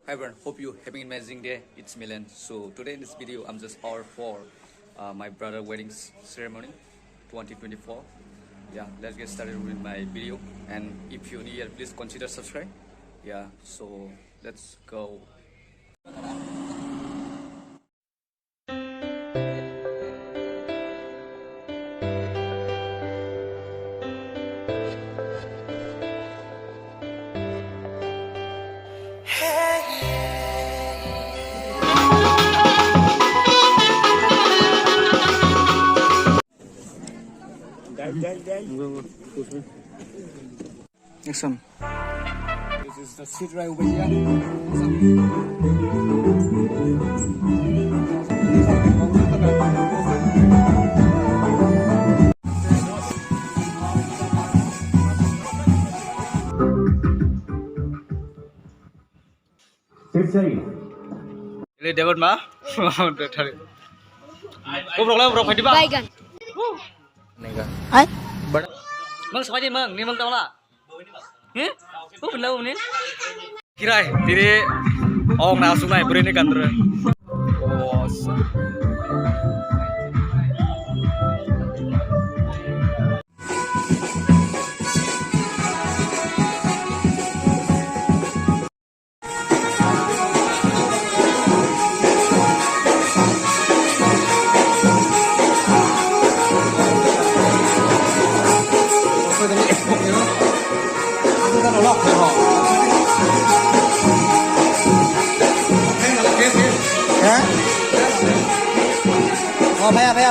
Hi everyone, hope you having an amazing day. It's Milan. So today in this video, I'm just all for my brother wedding ceremony 2024. Yeah, let's get started with my video. And if you're new here, please consider subscribe. Yeah, so let's go. Action. This is the seat right over here. Ini David mah? Kau fight ba? Baygan. Nega. Ay. Mang semuanya mang, ni mang tahu lah. Kau benar ni? Kira, tiri, oh nak sungai beri ni kan terus. Oh,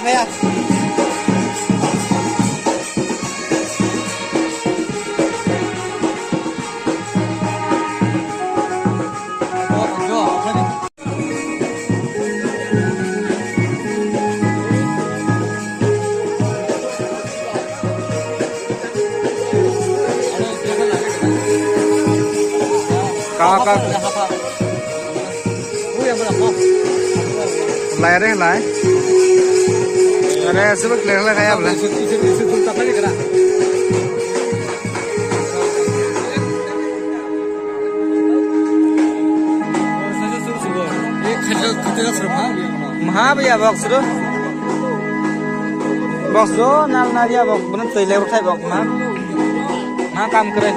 Paya. Kakak. Lai deh, lai. Ada sebut kelihatan kayak apa? Mahal ya box tu? Box tu nal ya box, benar tu lebar saya box mah kam keren.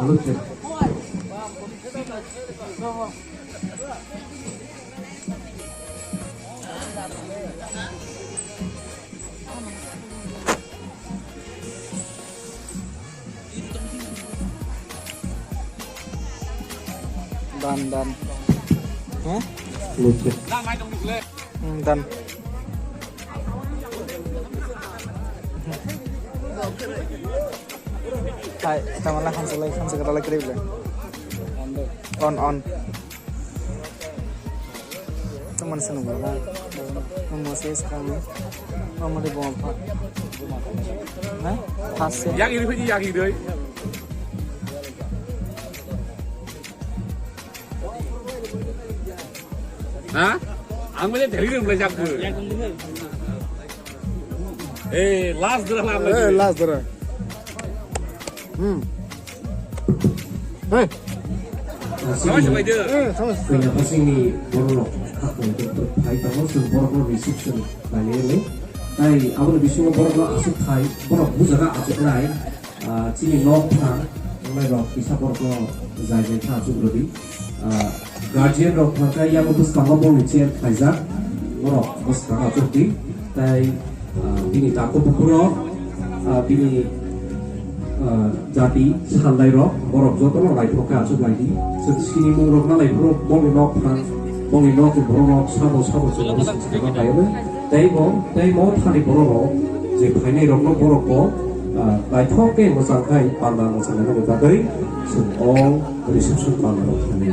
Halo cek. Dan. Hah? Lucu. Dan. Hai, kita malah langsung kita lagi ribet. On. Teman seneng banget. Memosisi sekali. Mama di bawah pak. Nah, hasil. Yang ini deh. Hah? Ambilnya dari mana belajar tu? Last dah. Last dah. Sama dia. Kenapa sih ini borok? Aku untuk Thai tahu sih borok reception kali ini. Tapi aku lebih suka borok asuk Thai, borok bukan asuk lain. Cini long thang, mulai borok bisa borok zai thang asuk lebih. Guardian borok pakai yang bus kamar borok licin Thaiza, borok bus kamar asuk di. Tapi ini takut borok, ini jati salai rok borok joto lo lai proka asu lai di sini murok na lai pro bongi nok ke borok sabo joto sini lai le tei mo thani borok je phainai rok no borok ko lai thoke mo sangkai panda mo sangkai ko dadari sun all reception panda rok thani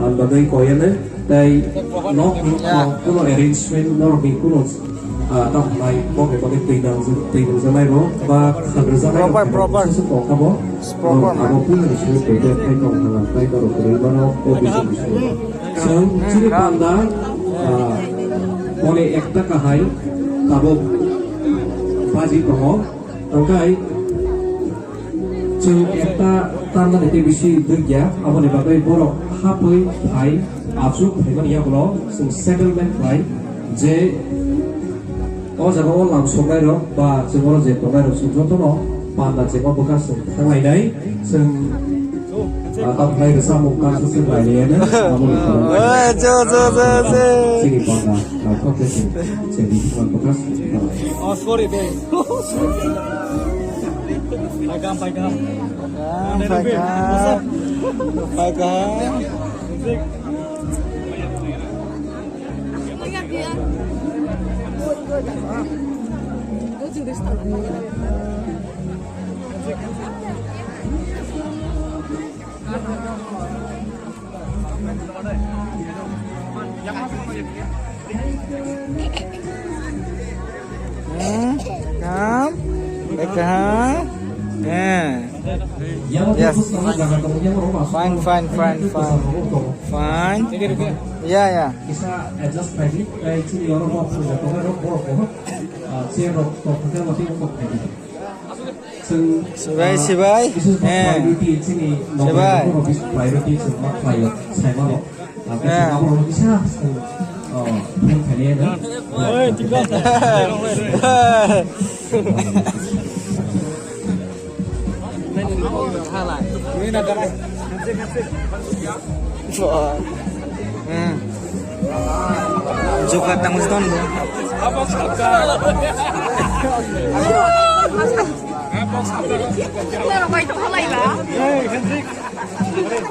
an badai ko yene tei nok kuno arrangement nor bi kuno tao lại có cái tình hình này đó và thằng ra này proper sự có không có proper mà cũng là sự để được thay đổi hàng làm thay đổi cái đó nó có bị sự sớm chỉ cần đó oleh ekta kahai tabo baji promo angkai chung ekta tanna dete bisi dugya abone bagai borok hapoi phai absu phaiman ya bolo sing settlement phai je jaga lam songai rok ba jengoro je tongai rok sung joto no panda jengo bekas sung thangai nai sung tampai resa muka sung lai ne na amul sini panda na thok ke sing jadi tuan bekas oh sorry deh pagam yes fine yeah bisa adjust lagi kayak sini orang mau punya tongai rok borok ko sia rok to kita mati ko Sibai priority sini Sibai priority semua klien saya mau kamu bisa kalian Juga tanggung stone bu.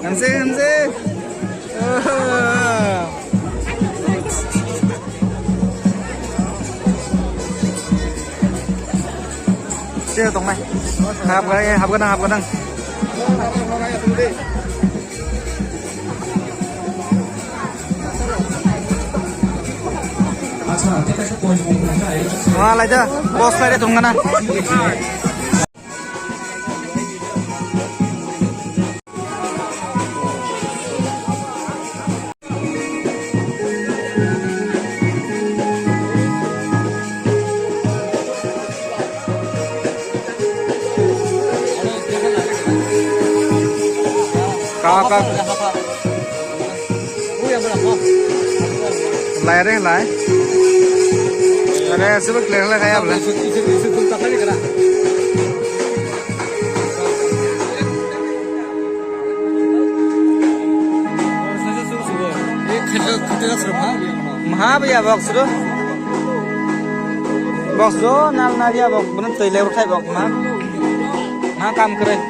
Hamzah. Chưa tổng này. Học cái năng. Lại chưa? Boss lại đây thùng ngân à? Kakak. Lại đây lại. Ada sebab kelihatan kayak apa? Isu tuntak lagi kena. Mahal ya box tu. Box tu nal ya box, benar tu lebar kayak box mahal. Mahal kam keren.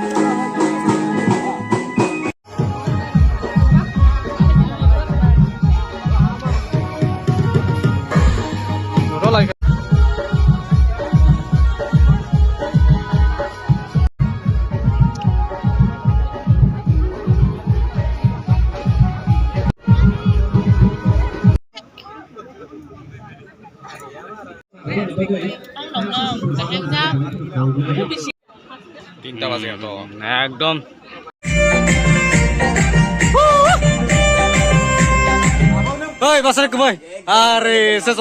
তিনটা বাজে তো একদম ওই বাসারে কই আরে শেষ